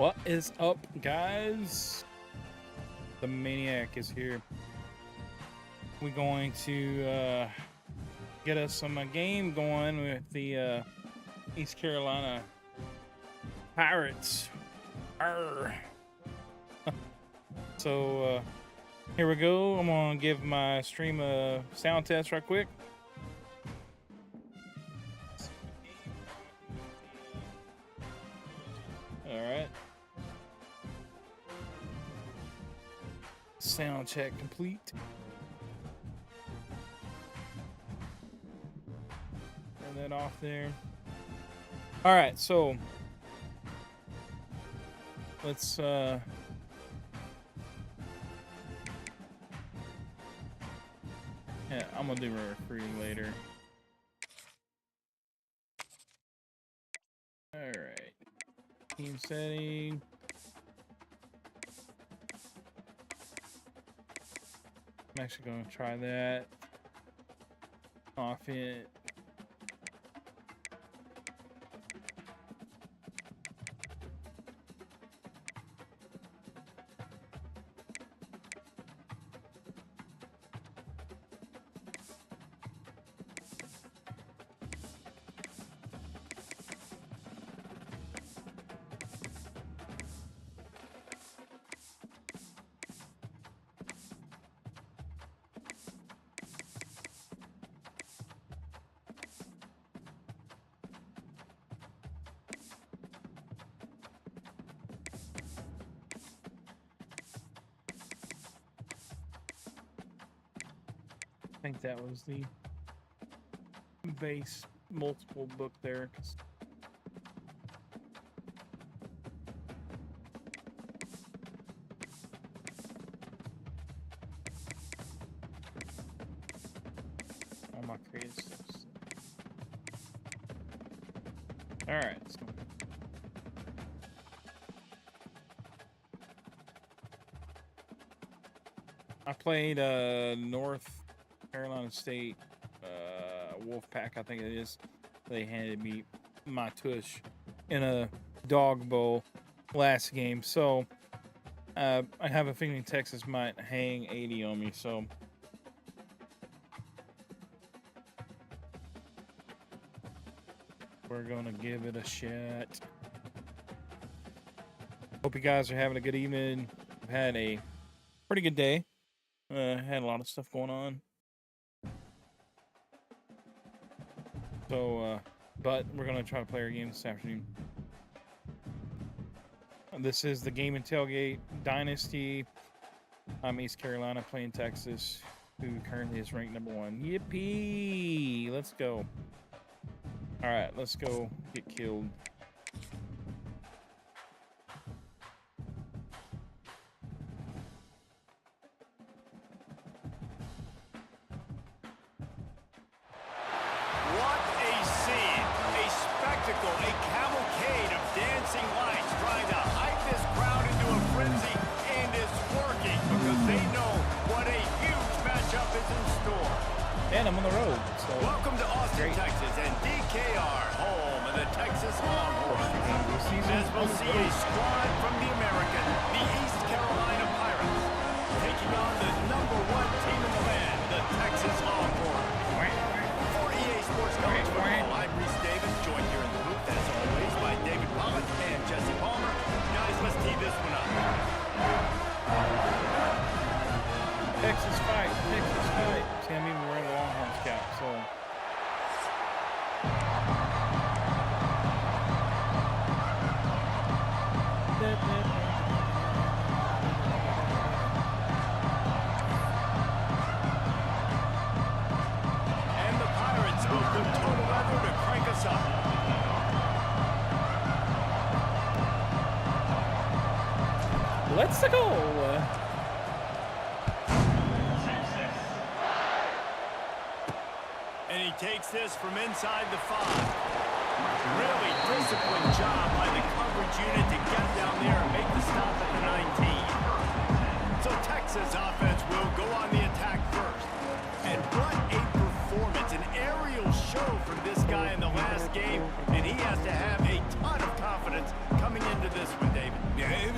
What is up, guys? The Maniac is here. We're going to get us some game going with the East Carolina Pirates. Arr. So here we go. I'm gonna give my stream a sound test right quick. All right. Sound check complete. Turn that off there. All right, so let's yeah, I'm gonna do a recruiting later. All right, team setting. I'm actually going to try that. Off it. I think that was the base multiple book there. All my creative stuff. All right. So I played North Carolina State Wolfpack, I think it is. They handed me my tush in a dog bowl last game, so I have a feeling Texas might hang 80 on me. So we're gonna give it a shot. Hope you guys are having a good evening. I've had a pretty good day. Had a lot of stuff going on. So, but we're going to try to play our game this afternoon. This is the Game and Tailgate Dynasty. I'm East Carolina playing Texas, who currently is ranked #1. Yippee! Let's go. All right, let's go get killed. And I'm on the road, so welcome to Austin, Texas, and DKR, home of the Texas Longhorns. As we'll see a squad from the American, the East Carolina Pirates, taking on the #1 team in the land, the Texas Longhorns. For EA Sports College Football, I'm Reese Davis, joined here in the booth, as always, by David Pollock and Jesse Palmer. Guys, let's tee this one up. Texas fight, Texas fight. See, I'm even wearing the Longhorns cap, so. And the Pirates will go total weather to crank us up. Let's go. And he takes this from inside the 5. Really disciplined job by the coverage unit to get down there and make the stop at the 19. So Texas offense will go on the attack first. And what a performance, an aerial show from this guy in the last game. And he has to have a ton of confidence coming into this one, David.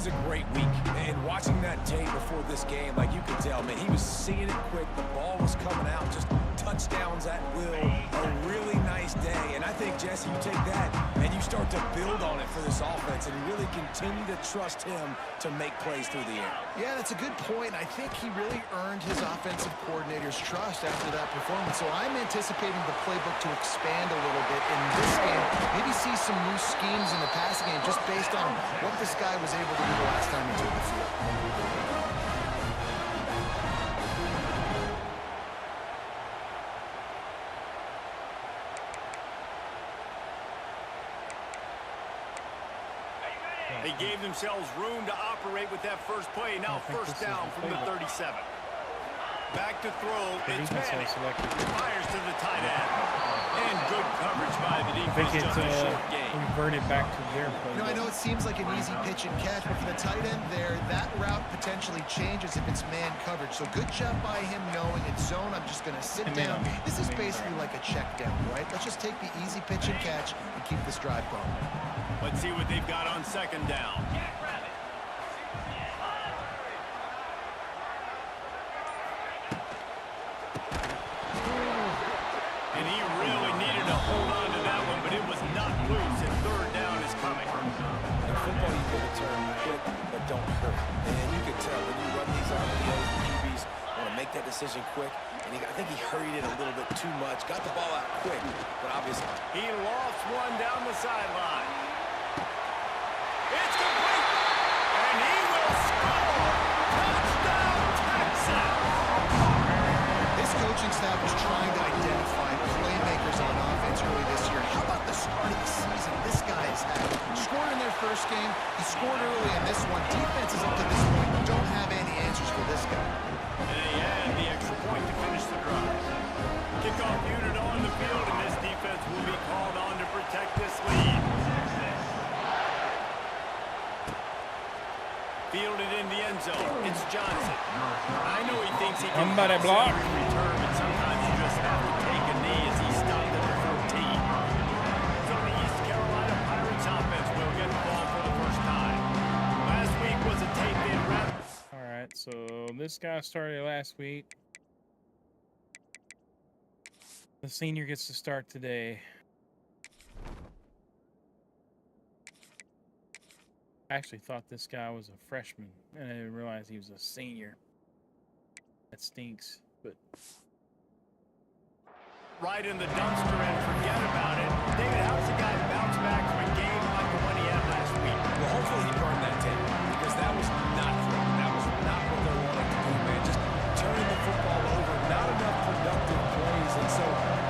was a great week. And watching that tape before this game, like you could tell, man, he was seeing it quick. The ball was coming out, just touchdowns at will. A really nice day. And I think, Jesse, you take that and you start to build on it for this offense and really continue to trust him to make plays through the air. Yeah, that's a good point. I think he really earned his offensive coordinator's trust after that performance. So I'm anticipating the playbook to expand a little bit in this game. Maybe see some new schemes in the passing game just based on what this guy was able to do the last time he took the field. They gave themselves room to operate with that first play. Now first down from the 37. Back to throw. It's Manning. Fires to the tight end. And good coverage by the defense. Just a short game. Reverted back to their play. You know, I know it seems like an easy pitch and catch, but for the tight end there, that route potentially changes if it's man coverage. So good job by him knowing it's zone. I'm just going to sit down. This is basically like a check down, right? Let's just take the easy pitch and catch and keep this drive going. Let's see what they've got on second down. And he really needed to hold on to that one, but it was not loose, and third down is coming. In football, you get a term quick, but don't hurt. And you can tell when you run these RPOs, the QBs want to make that decision quick. And I think he hurried it a little bit too much. Got the ball out quick, but obviously He lost one down the sideline. It's complete, and he will score. Touchdown, Texas. This coaching staff is trying to identify playmakers on offense early this year. How about the start of the season this guy has had? Scored in their first game. He scored early in this one. Defenses up to this point don't have any answers for this guy. And they add the extra point to finish the drive. Kickoff unit on the field, and this defense will be called on to protect this lead. Fielded in the end zone. It's Johnson. I know he thinks he can Somebody block. return, but sometimes you just have to take a knee as he stopped at the 14. So the East Carolina Pirates offense will get the ball for the first time. Last week was a tape in rep. All right, so this guy started last week. The senior gets to start today. I actually thought this guy was a freshman, and I didn't realize he was a senior. That stinks, but Right in the dumpster and forget about it. David, how does a guy bounce back from a game like the one he had last week? Well, hopefully he burned that tape because that was not great. That was not what they wanted to do, man. Just turning the football over, not enough productive plays. And so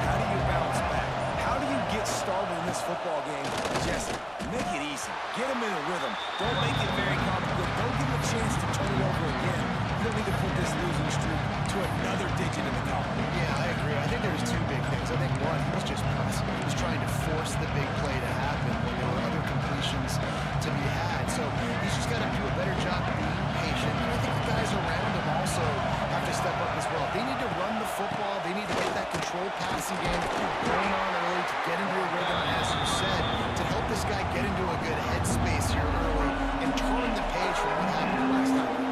how do you bounce back? How do you get started in this football game? Jesse, make it easy. Get him in a rhythm. Don't make it very complicated. Don't give him a chance to turn it over again. You don't need to put this losing streak to another digit in the column. Yeah, I agree. I think there's two big things. I think one, he was just pressing. He was trying to force the big play to happen when there were other completions to be had. So he's just got to do a better job being patient. And I think the guys around him also have to step up as well. They need to run the football. They need to get that controlled passing game going on early to get into a rhythm, as you said, to help this guy get into a good headspace here early and turn the page from what happened last time.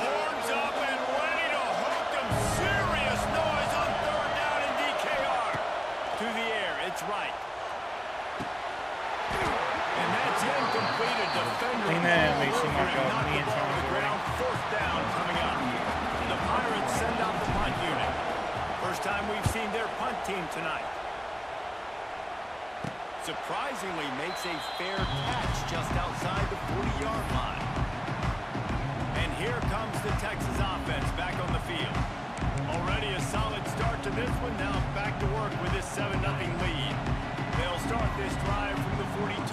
Horns up and ready to hook them. Serious noise on third down in DKR. To the air, it's right. And that's incomplete. A defender. Clean that makes him like a knocked me the and ball to Tommy the ground. Fourth down coming up. The Pirates send out the punt unit. First time we've seen their punt team tonight. Surprisingly makes a fair catch just outside the 40-yard line. And here comes the Texas offense back on the field. Already a solid start to this one. Now back to work with this 7-0 lead. They'll start this drive from the 42.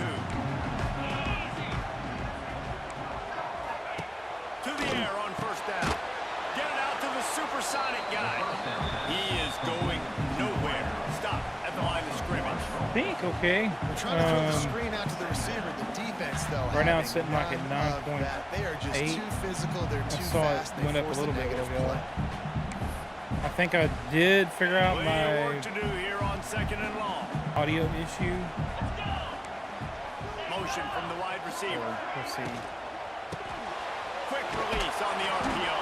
To the air on first down. Get it out to the supersonic guy. He is going nowhere. Stop at the line of scrimmage. I think okay. We're trying to throw the screen out to the receiver. The defense, though, Right now having it's sitting like at none of 9.8. that. They are just too physical. They're I too saw it fast. They went up a force little the bit negative ago. play. I think I did figure out Plenty of my work to do here on second and long. audio issue. Motion from the wide So receiver. we'll see. quick release on the RPO.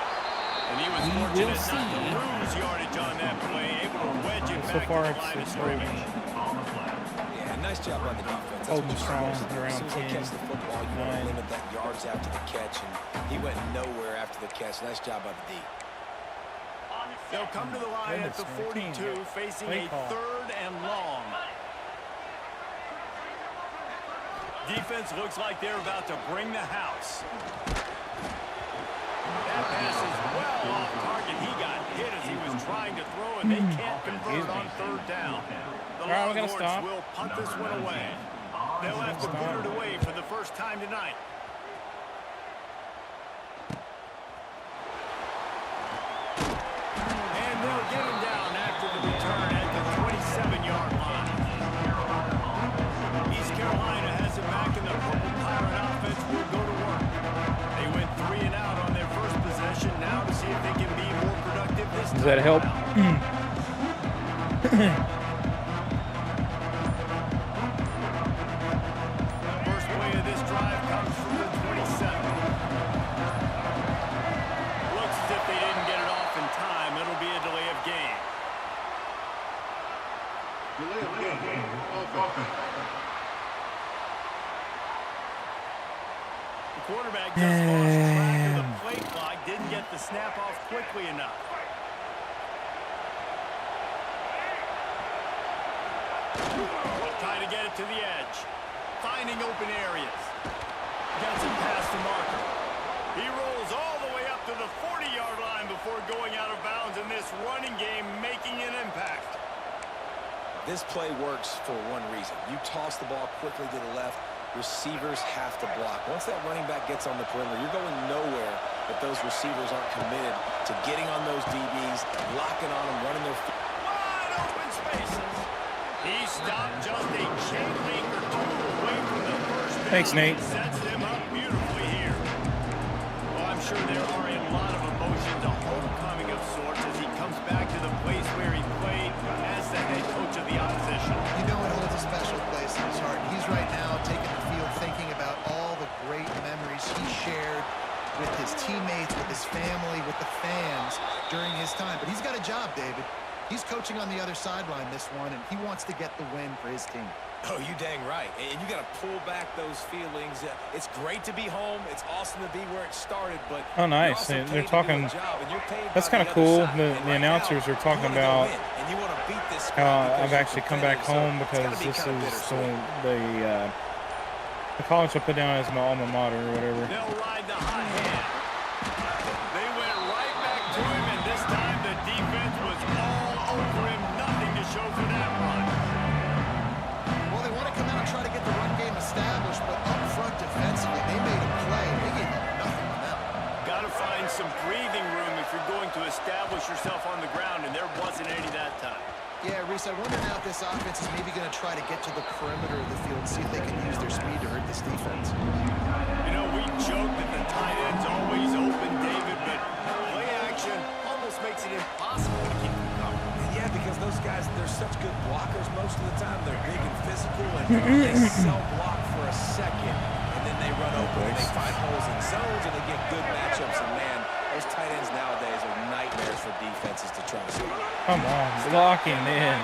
And he was fortunate not to lose yardage on that play, able to wedge it back to the line of scrimmage. Yeah, nice job by the defense. Holding strong As around soon as they 10, catch the football, you want to 9. limit that yards after the catch, and he went nowhere after the catch. Nice job by the D. They'll come to the line at the 42, facing a 3rd and long. Defense looks like they're about to bring the house. That pass is well off target. He got hit as he was trying to throw, and they can't convert on 3rd down. The Longhorns will punt this one away. They'll have to put it away for the first time tonight. And they'll get him down after the return at the 27-yard line. East Carolina has it back, and the Purple Pirate offense will go to work. They went 3 and out on their first possession. Now to see if they can be more productive this time. Does that help? First play of this drive comes from the 27. Looks as if they didn't get it off in time. It'll be a delay of game. Delay of game. Offense. The quarterback just lost track of the play clock. Didn't get the snap off quickly enough. Trying to get it to the edge. Finding open areas. Gets it past the marker. He rolls all the way up to the 40-yard line before going out of bounds in this running game, making an impact. This play works for one reason. You toss the ball quickly to the left, receivers have to block. Once that running back gets on the perimeter, you're going nowhere if those receivers aren't committed to getting on those DBs, locking on them, running their feet. Wide open spaces. He stopped just a chain link or two away from the first down. Thanks, Nate. Sets him up beautifully here. Well, I'm sure there are a lot of emotions, a homecoming of sorts, as he comes back to the place where he played as the head coach of the opposition. You know it holds a special place in his heart. He's right now taking the field thinking about all the great memories he shared with his teammates, with his family, with the fans during his time. But he's got a job, David. He's coaching on the other sideline this one, and he wants to get the win for his team. Oh, you dang right. And you got to pull back those feelings. It's great to be home. It's awesome to be where it started, but Oh, nice. They're talking. That's kind of cool. The announcers are talking about how I've actually come back home because this is the college I put down as my alma mater or whatever. They'll ride the hot hand. They went right back to him, and this time the defense was all over him. Nothing to show for that run. Well, they want to come out and try to get the run game established, but up front defensively, they made a play. They gave up nothing on that one. Got to find some breathing room if you're going to establish yourself on the ground, and there wasn't any that time. Yeah, Reese, I wonder now if this offense is maybe going to try to get to the perimeter of the field, see if they can use their speed to hurt this defense. You know, we joke that the tight end's always open, David, but play action almost makes it impossible to keep them covered. Yeah, because those guys, they're such good blockers most of the time. They're big and physical, and they cell-block for a second, and then they run open, and they find holes in zones, and they get good matchups. And, man, those tight ends nowadays are nightmares for defenses to try to stop. Come on, blocking in.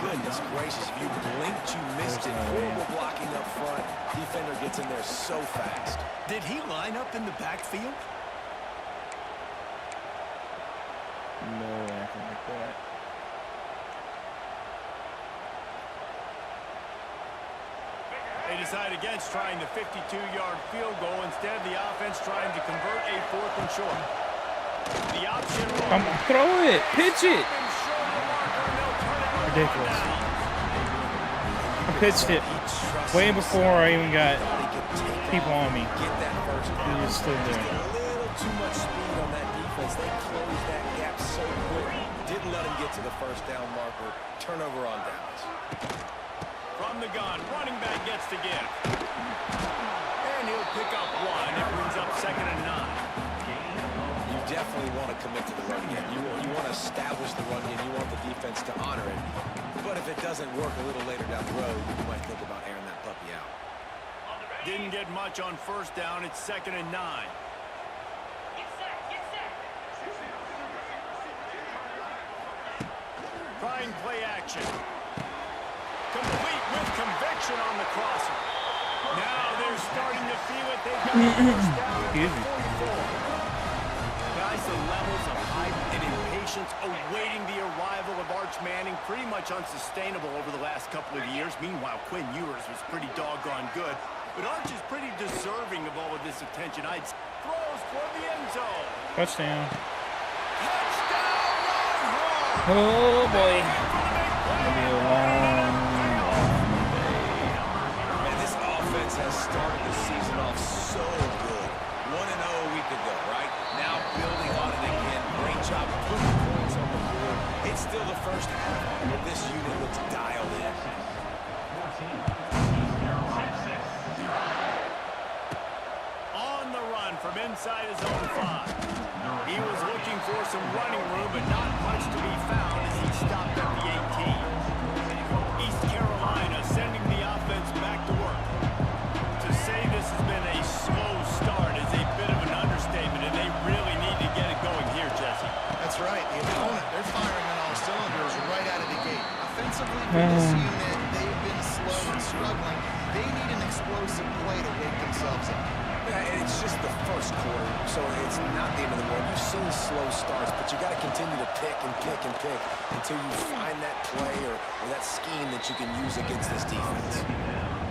Goodness gracious, if you blinked, you missed it. Horrible blocking up front. Defender gets in there so fast. Did he line up in the backfield? No, acting like that. They decide against trying the 52-yard field goal. Instead, the offense trying to convert a 4th and short. The option Come on, throw it, pitch it. Ridiculous. I pitched it way before I even got people on me. He just stood there. A little too much speed on that defense. They closed that gap so quick. Didn't let him get to the first down marker. Turnover on downs. From the gun, running back gets to give. And he'll pick up 1. It brings up 2nd and 9. You definitely want to commit to the run game. You want to establish the run game. You want the defense to honor it. But if it doesn't work a little later down the road, you might think about airing that puppy out. Didn't get much on first down. It's 2nd and 9. Trying play action. Complete with conviction on the crosser. Now they're starting to feel it. They've got a first down at the 44. Guys, the levels of hype and impatience awaiting the arrival of Arch Manning pretty much unsustainable over the last couple of years. Meanwhile, Quinn Ewers was pretty doggone good. But Arch is pretty deserving of all of this attention. Throws for the end zone. Touchdown. Touchdown, Longhorns! Oh boy. It'll be a long day. Man, this offense has started the season off so good. 1-0 a week ago, right? Now building on it again. Great job putting points on the board. It's still the first half, but this unit looks dialed in. On the run from inside his own 5. He was looking for some running room, but not much to be found as he stopped at the 18. East Carolina sending the offense back to work. To say this has been a slow start is a bit of an understatement, and they really need to get it going here, Jesse. That's right. The opponent, they're firing on all cylinders right out of the gate. Offensively, for this unit, they've been slow and struggling. They need an explosive play to wake themselves up. Yeah, and it's just the first quarter, so it's not the end of the world. You've seen slow starts, but you got to continue to pick and pick and pick until you find that play or that scheme that you can use against this defense.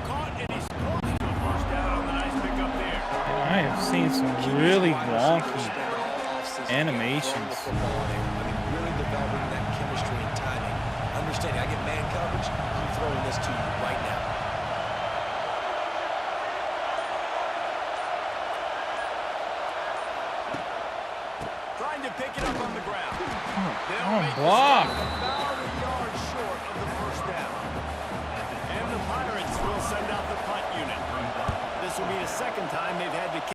Caught and he's close to a first down on the nice pickup there. I have seen some really wonky animations. I mean, really developing that chemistry and timing. Understanding, I get man coverage, I'm throwing this to you right now. Trying to pick it up on the ground. Oh, block. About a yard short of the first down. And the Pirates will send out the punt unit. This will be the second time they've had to